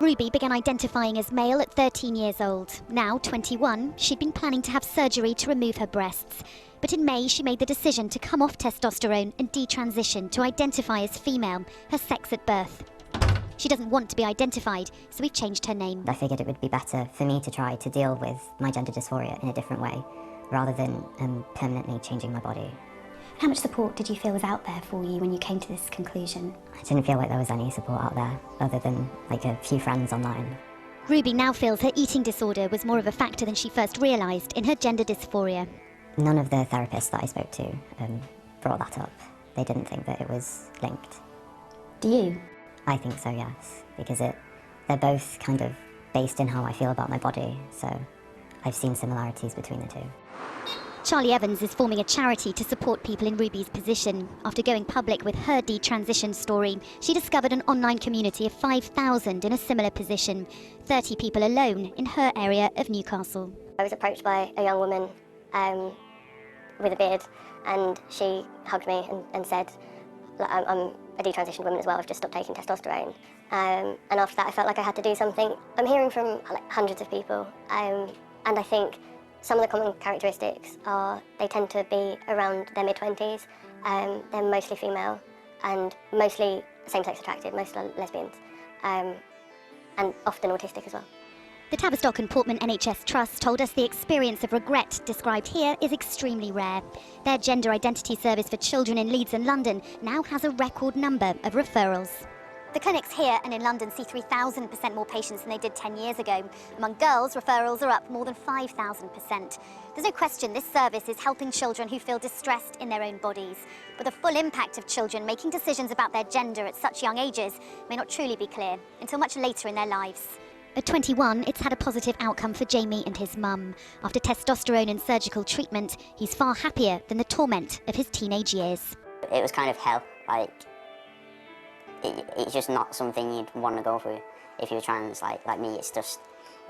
Ruby began identifying as male at 13 years old. Now, 21, she'd been planning to have surgery to remove her breasts. But in May, she made the decision to come off testosterone and detransition to identify as female, her sex at birth. She doesn't want to be identified, so we've changed her name. I figured it would be better for me to try to deal with my gender dysphoria in a different way, rather than permanently changing my body. How much support did you feel was out there for you when you came to this conclusion? I didn't feel like there was any support out there, other than like a few friends online. Ruby now feels her eating disorder was more of a factor than she first realised in her gender dysphoria. None of the therapists that I spoke to brought that up. They didn't think that it was linked. Do you? I think so, yes, because they're both kind of based in how I feel about my body, so I've seen similarities between the two. Charlie Evans is forming a charity to support people in Ruby's position. After going public with her detransition story, she discovered an online community of 5,000 in a similar position, 30 people alone in her area of Newcastle. I was approached by a young woman with a beard, and she hugged me and said, I'm a detransitioned woman as well, I've just stopped taking testosterone. And after that I felt like I had to do something. I'm hearing from hundreds of people, and I think some of the common characteristics are they tend to be around their mid-20s. They're mostly female and mostly same-sex attracted, mostly lesbians, and often autistic as well. The Tavistock and Portman NHS Trust told us the experience of regret described here is extremely rare. Their gender identity service for children in Leeds and London now has a record number of referrals. The clinics here and in London see 3,000% more patients than they did 10 years ago. Among girls, referrals are up more than 5,000%. There's no question this service is helping children who feel distressed in their own bodies. But the full impact of children making decisions about their gender at such young ages may not truly be clear until much later in their lives. At 21, it's had a positive outcome for Jamie and his mum. After testosterone and surgical treatment, he's far happier than the torment of his teenage years. It was kind of hell, like, it's just not something you'd want to go through if you were trans, like me. It's just,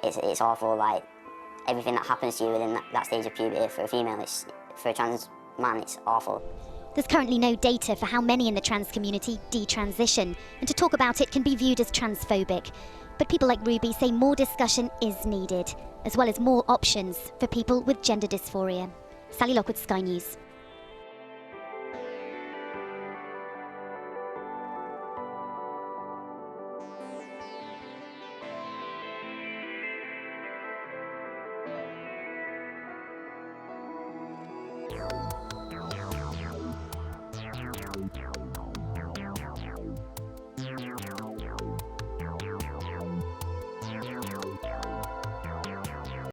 it's awful, like, everything that happens to you within that stage of puberty for a female, for a trans man, it's awful. There's currently no data for how many in the trans community detransition, and to talk about it can be viewed as transphobic. But people like Ruby say more discussion is needed, as well as more options for people with gender dysphoria. Sally Lockwood, Sky News.